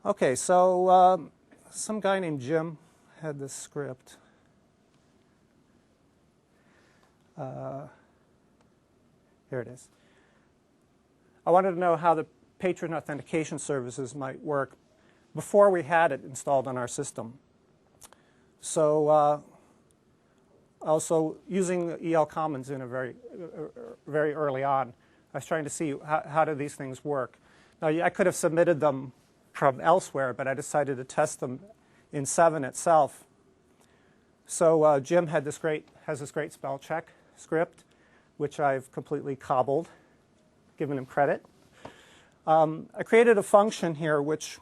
Okay, so some guy named Jim had this script. Here it is. I wanted to know how the patron authentication services might work before we had it installed on our system. So also using EL Commons in a very early on, I was trying to see how do these things work. Now, I could have submitted them from elsewhere, but I decided to test them in 7 itself. So Jim has this great spell check script, which I've completely cobbled, given him credit. I created a function here which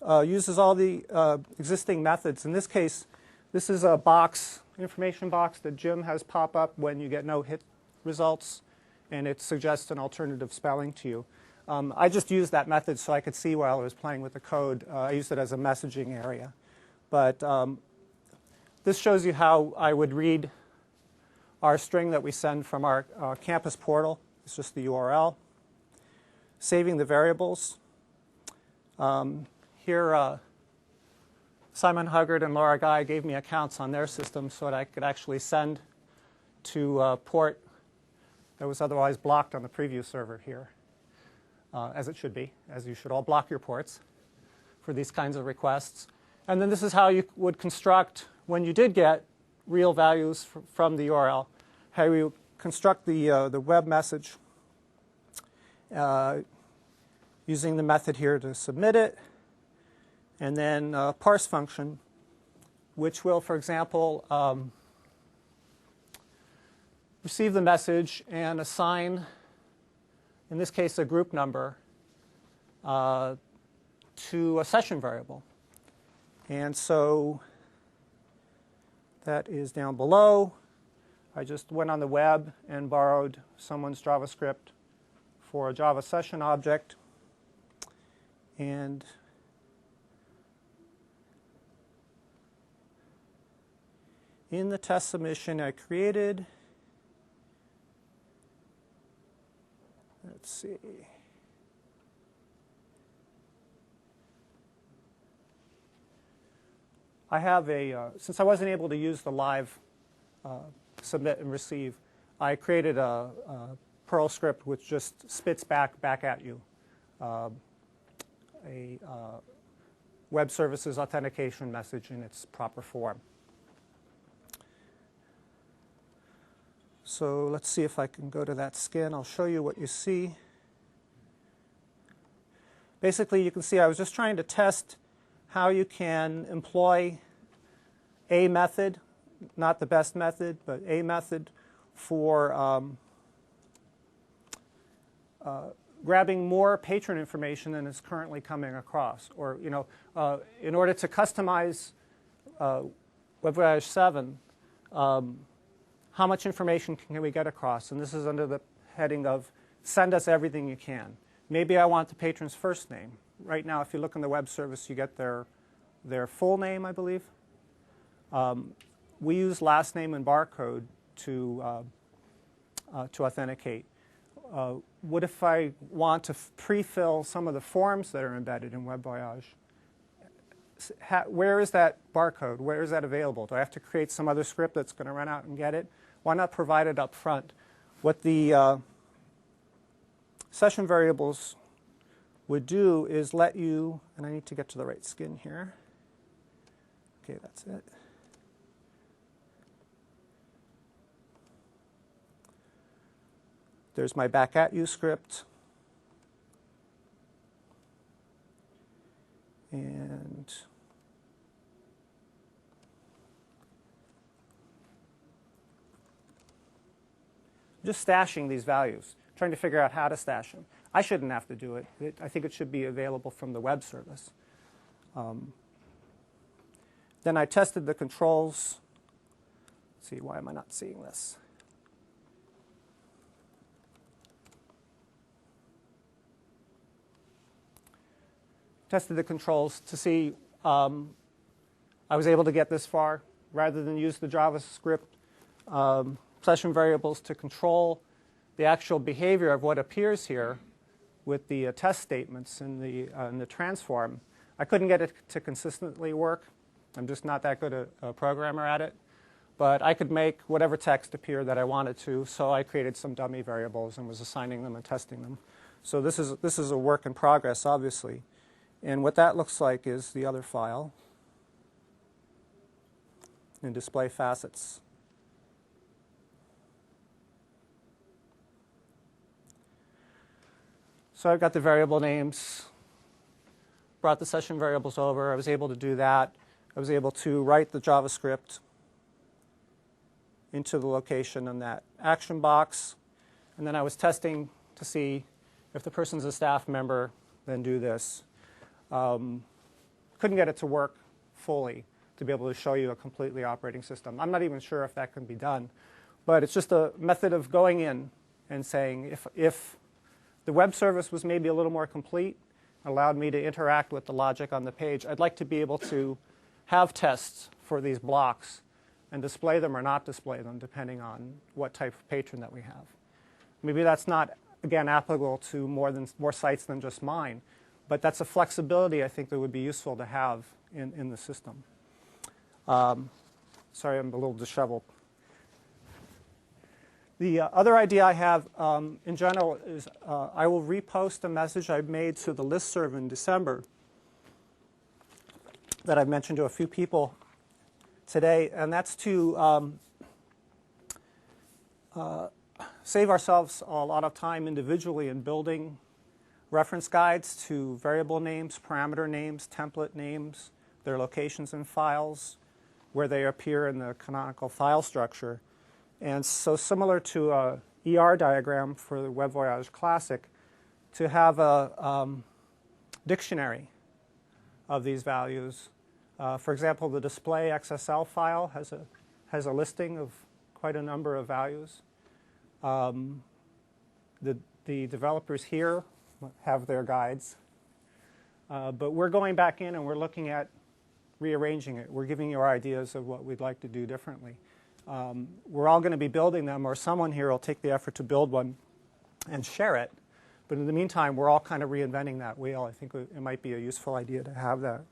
uses all the existing methods. In this case, this is a box, information box that Jim has pop up when you get no hit results, and it suggests an alternative spelling to you. I just used that method so I could see while I was playing with the code. I used it as a messaging area. But this shows you how I would read our string that we send from our campus portal. It's just the URL. Saving the variables. Here, Simon Huggard and Laura Guy gave me accounts on their system so that I could actually send to a port that was otherwise blocked on the preview server here, as it should be, as you should all block your ports for these kinds of requests. And then this is how you would construct, when you did get real values from the URL, how you construct the web message using the method here to submit it, and then a parse function, which will, for example, receive the message and assign, in this case, a group number to a session variable. And so that is down below. I just went on the web and borrowed someone's JavaScript for a Java session object. And in the test submission I created, let's see. I have since I wasn't able to use the live submit and receive, I created a Perl script which just spits back at you a web services authentication message in its proper form. So let's see if I can go to that skin. I'll show you what you see. Basically, you can see I was just trying to test how you can employ a method, not the best method, but a method for grabbing more patron information than is currently coming across. Or, in order to customize WebVoyage 7, how much information can we get across? And this is under the heading of send us everything you can. Maybe I want the patron's first name. Right now, if you look in the web service, you get their full name, I believe. We use last name and barcode to authenticate. What if I want to pre-fill some of the forms that are embedded in WebVoyage? Where is that barcode? Where is that available? Do I have to create some other script that's going to run out and get it? Why not provide it up front? What the session variables would do is let you, and I need to get to the right skin here. Okay, that's it. There's my back at you script. And just stashing these values, trying to figure out how to stash them. I shouldn't have to do it. I think it should be available from the web service. Then I tested the controls. Let's see, why am I not seeing this? Tested the controls to see I was able to get this far rather than use the JavaScript session variables to control the actual behavior of what appears here with the test statements in the transform. I couldn't get it to consistently work. I'm just not that good a programmer at it. But I could make whatever text appear that I wanted to, so I created some dummy variables and was assigning them and testing them. So this is a work in progress, obviously. And what that looks like is the other file in display facets. So I've got the variable names, brought the session variables over. I was able to do that. I was able to write the JavaScript into the location on that action box. And then I was testing to see if the person's a staff member, then do this. Couldn't get it to work fully to be able to show you a completely operating system. I'm not even sure if that can be done. But it's just a method of going in and saying if the web service was maybe a little more complete, allowed me to interact with the logic on the page, I'd like to be able to have tests for these blocks and display them or not display them depending on what type of patron that we have. Maybe that's not, again, applicable to more sites than just mine, but that's a flexibility I think that would be useful to have in the system. Sorry, I'm a little disheveled. The other idea I have in general is I will repost a message I made to the listserv in December that I've mentioned to a few people today, and that's to save ourselves a lot of time individually in building reference guides to variable names, parameter names, template names, their locations in files, where they appear in the canonical file structure. And so similar to a ER diagram for the Web Voyage Classic, to have a dictionary of these values. For example, the display XSL file has a listing of quite a number of values. The developers here have their guides. But we're going back in and we're looking at rearranging it. We're giving you our ideas of what we'd like to do differently. We're all going to be building them, or someone here will take the effort to build one and share it. But in the meantime, we're all kind of reinventing that wheel. I think it might be a useful idea to have that.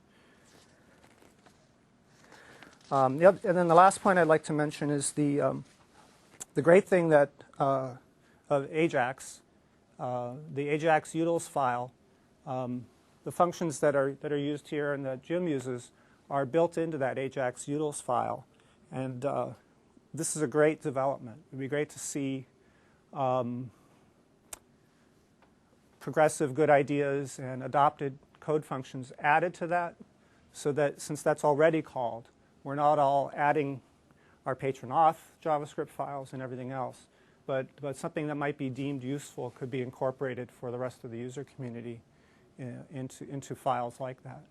And then the last point I'd like to mention is the great thing that of Ajax, the Ajax utils file, the functions that are used here and that Jim uses are built into that Ajax utils file. And this is a great development. It would be great to see progressive good ideas and adopted code functions added to that, so that since that's already called, we're not all adding our patron auth JavaScript files and everything else, but something that might be deemed useful could be incorporated for the rest of the user community into files like that.